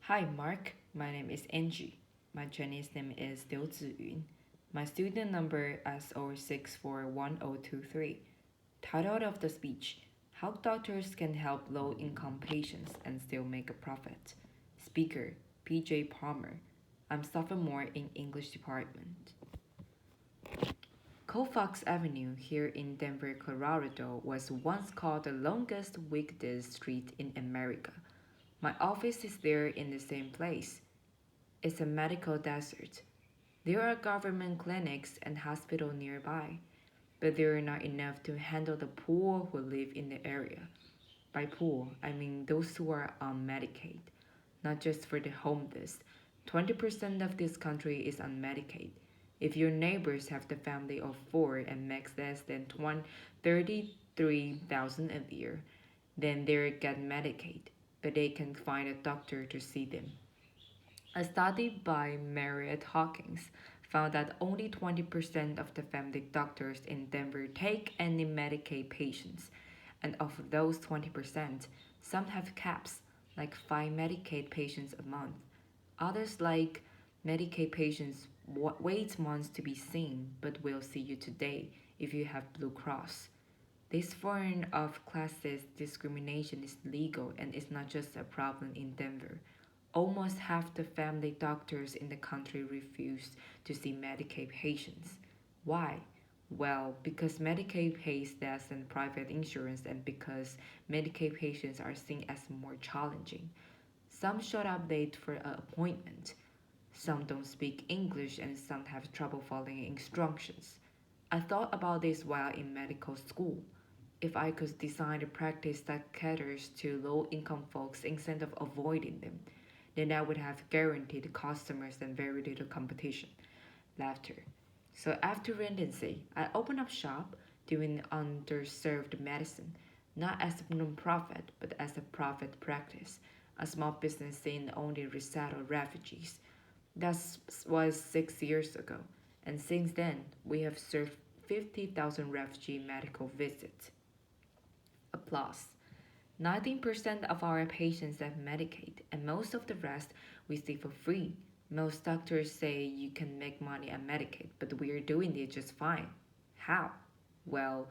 Hi, Mark. My name is Angie. My Chinese name is Liu Ziyun. My student number is 0641023. Title of the speech: How doctors can help low-income patients and still make a profit. Speaker: PJ Parmar. I'm sophomore in English department. Colfax Avenue here in Denver, Colorado was once called the longest weekday street in America. My office is there in the same place. It's a medical desert. There are government clinics and hospitals nearby, but they are not enough to handle the poor who live in the area. By poor, I mean those who are on Medicaid, not just for the homeless. 20% of this country is on Medicaid. If your neighbors have the family of four and makes less than 33,000 a year, then they get Medicaid, but they can find a doctor to see them. A study by Marriott Hawkins found that only 20% of the family doctors in Denver take any Medicaid patients, and of those 20%, some have caps, like 5 Medicaid patients a month. Others, like Medicaid patients, wait months to be seen, but will see you today if you have Blue Cross. This form of classes discrimination is legal and is not just a problem in Denver. Almost half the family doctors in the country refuse to see Medicaid patients. Why? Well, because Medicaid pays less than private insurance and because Medicaid patients are seen as more challenging. Some showed up late for an appointment. Some don't speak English and some have trouble following instructions. I thought about this while in medical school. If I could design a practice that caters to low income folks instead of avoiding them, then I would have guaranteed customers and very little competition. Laughter. So after residency, I opened up shop doing underserved medicine, not as a non-profit, but as a profit practice, a small business in only resettled refugees. That was 6 years ago, and since then, we have served 50,000 refugee medical visits. Applause. 19% of our patients have Medicaid, and most of the rest we see for free. Most doctors say you can make money on Medicaid, but we are doing it just fine. How? Well,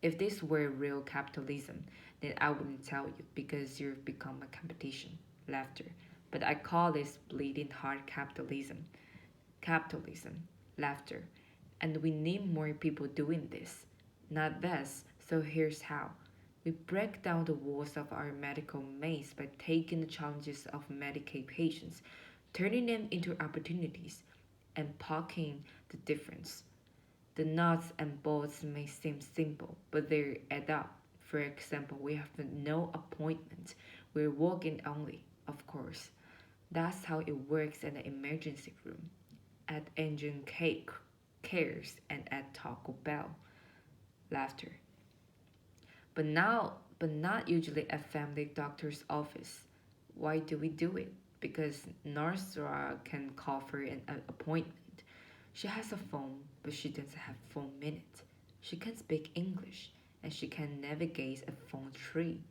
if this were real capitalism, then I wouldn't tell you because you've become a competition. Laughter. But I call this bleeding heart capitalism. Capitalism. Laughter. And we need more people doing this. Not less, so here's how. We break down the walls of our medical maze by taking the challenges of Medicaid patients, turning them into opportunities, and poking the difference. The nuts and bolts may seem simple, but they add up. For example, we have no appointment. We're walking only, of course. That's how it works in the emergency room, at engine cake, cares, and at Taco Bell. Laughter. But not usually at family doctor's office. Why do we do it? Because Narsra can call for an appointment. She has a phone, but she doesn't have phone minutes. She can speak English, and she can navigate a phone tree,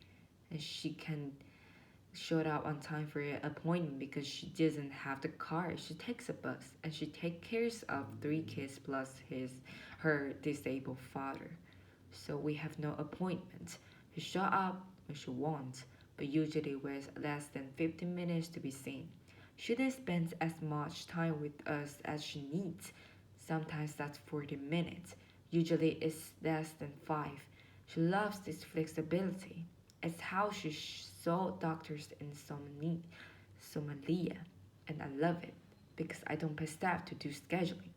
and she can show up on time for an appointment because she doesn't have the car. She takes a bus, and she takes care of three kids plus her disabled father. So we have no appointment. She show up when she wants, but usually waits less than 15 minutes to be seen. She then spends as much time with us as she needs. Sometimes that's 40 minutes. Usually it's less than 5. She loves this flexibility. It's how she saw doctors in Somalia, and I love it because I don't pay staff to do scheduling,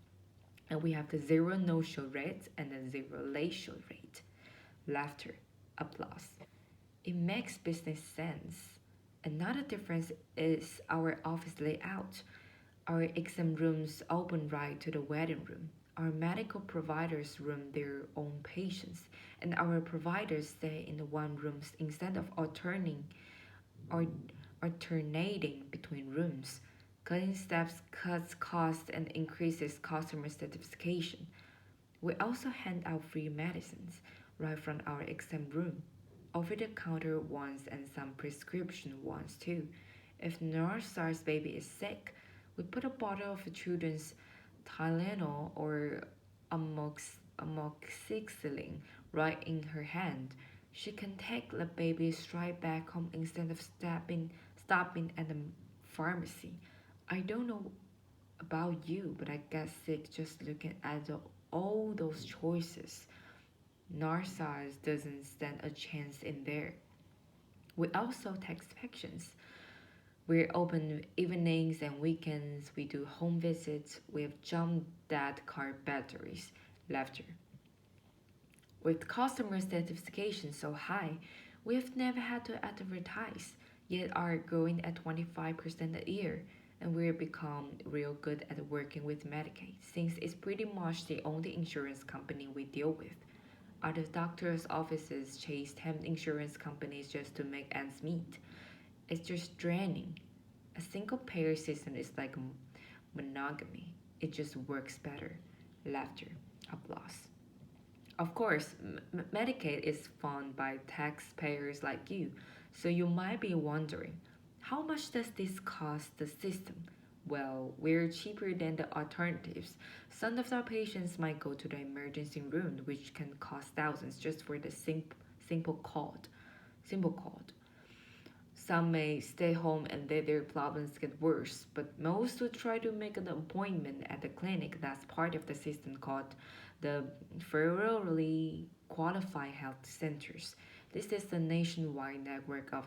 and we have the zero no-show rate and the zero late-show rate. Laughter, applause. It makes business sense. Another difference is our office layout. Our exam rooms open right to the waiting room. Our medical providers room their own patients, and our providers stay in the one rooms instead of or alternating between rooms. Cutting steps cuts costs and increases customer satisfaction. We also hand out free medicines right from our exam room, over the counter ones and some prescription ones too. If Narsar's baby is sick, we put a bottle of children's Tylenol or amoxicillin right in her hand. She can take the baby straight back home instead of stopping at the pharmacy. I don't know about you, but I get sick just looking at all those choices. Narcissus doesn't stand a chance in there. We also take patients. We're open evenings and weekends. We do home visits. We have jumped that car batteries. Laughter. With customer satisfaction so high, we have never had to advertise, yet are growing at 25% a year. And we've become real good at working with Medicaid, since it's pretty much the only insurance company we deal with. Other doctors' offices chase 10 insurance companies just to make ends meet. It's just draining. A single payer system is like monogamy. It just works better. Laughter. Applause. Of course, Medicaid is funded by taxpayers like you, so you might be wondering, how much does this cost the system? Well, we're cheaper than the alternatives. Some of our patients might go to the emergency room, which can cost thousands just for the simple cold. Simple cold. Some may stay home and let their problems get worse, but most would try to make an appointment at the clinic that's part of the system called the Federally Qualified Health Centers. This is a nationwide network of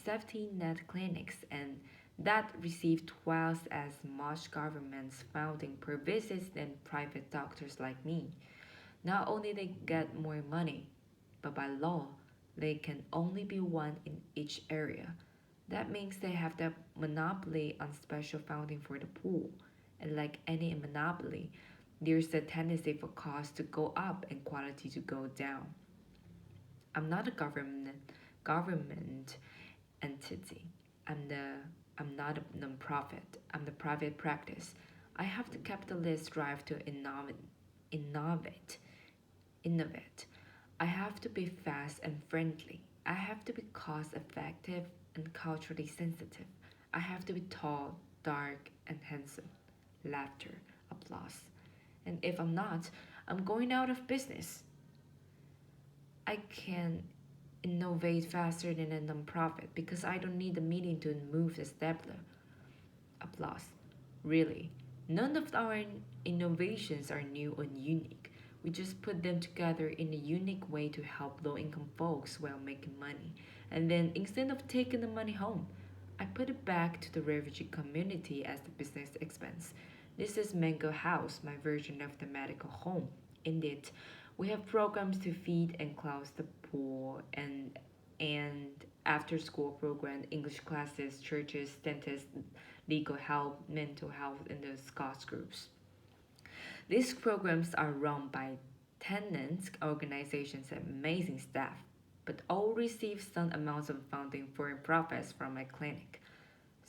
safety net clinics and that receive twice as much government funding per visit than private doctors like me. Not only they get more money, but by law, they can only be one in each area. That means they have the monopoly on special funding for the pool. And like any monopoly, there's a tendency for costs to go up and quality to go down. I'm not a government entity. I'm the I'm not a non-profit. I'm the private practice. I have the capitalist drive to innovate, innovate. I have to be fast and friendly. I have to be cost effective and culturally sensitive. I have to be tall, dark, and handsome. Laughter, applause. And if I'm not, I'm going out of business. I can innovate faster than a nonprofit because I don't need a meeting to move the stapler. Applause. Really, none of our innovations are new or unique. We just put them together in a unique way to help low income folks while making money. And then instead of taking the money home, I put it back to the refugee community as the business expense. This is Mango House, my version of the medical home. In it, we have programs to feed and clothe the poor and after school program, English classes, churches, dentists, legal help, mental health, and the Scots groups. These programs are run by tenants, organizations, and amazing staff, but all receive some amounts of funding for profits from my clinic.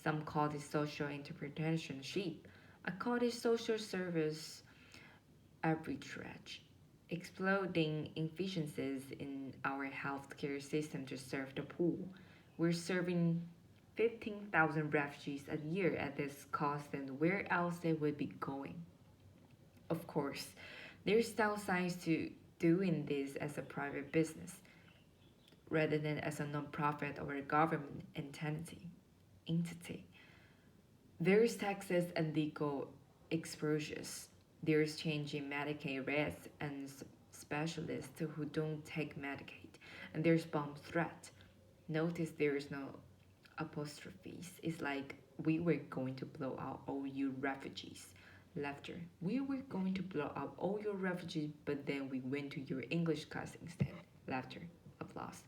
Some call this social entrepreneurship. I call this social service arbitrage. Exploding inefficiencies in our healthcare system to serve the poor. We're serving 15,000 refugees a year at this cost, and where else they would be going? Of course, there's downsides to doing this as a private business rather than as a nonprofit or a government entity. There's taxes and legal exposures. There's changing Medicaid rates and specialists who don't take Medicaid. And there's bomb threat. Notice there is no apostrophes. It's like we were going to blow out all you refugees. Laughter. We were going to blow out all your refugees, but then we went to your English class instead. Laughter. Applause.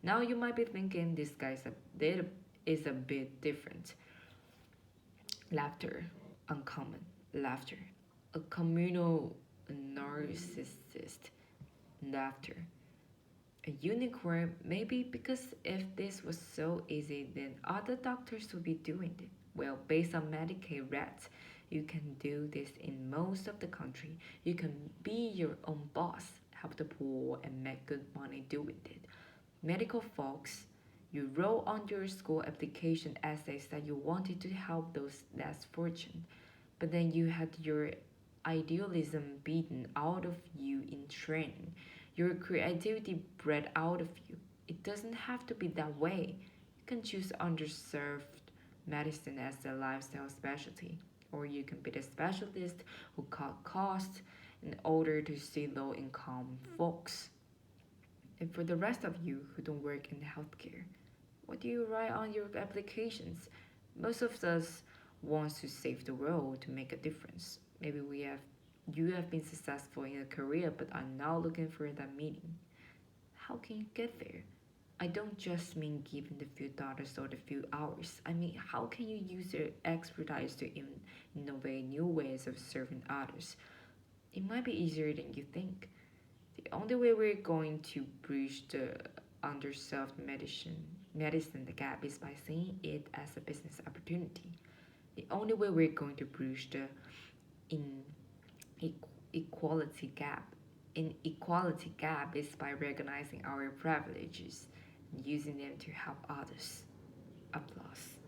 Now you might be thinking this guy's a bit different. Laughter. Uncommon. Laughter. A communal narcissist. Laughter. A unicorn, maybe because if this was so easy, then other doctors would be doing it. Well, based on Medicaid rates, you can do this in most of the country. You can be your own boss, help the poor, and make good money doing it. Medical folks, You wrote on your school application essays that you wanted to help those less fortunate, but then you had your idealism beaten out of you in training, your creativity bred out of you. It doesn't have to be that way. You can choose underserved medicine as a lifestyle specialty, or you can be the specialist who cut costs in order to see low income folks. And for the rest of you who don't work in healthcare, what do you write on your applications? Most of us wants to save the world to make a difference. Maybe we have you have been successful in a career but are now looking for that meaning. How can you get there? I don't just mean giving the few dollars or the few hours. I mean, how can you use your expertise to innovate new ways of serving others? It might be easier than you think. The only way we're going to bridge the underserved medicine the gap is by seeing it as a business opportunity. The only way we're going to bridge the in equality gap inequality gap is by recognizing our privileges and using them to help others. Applause.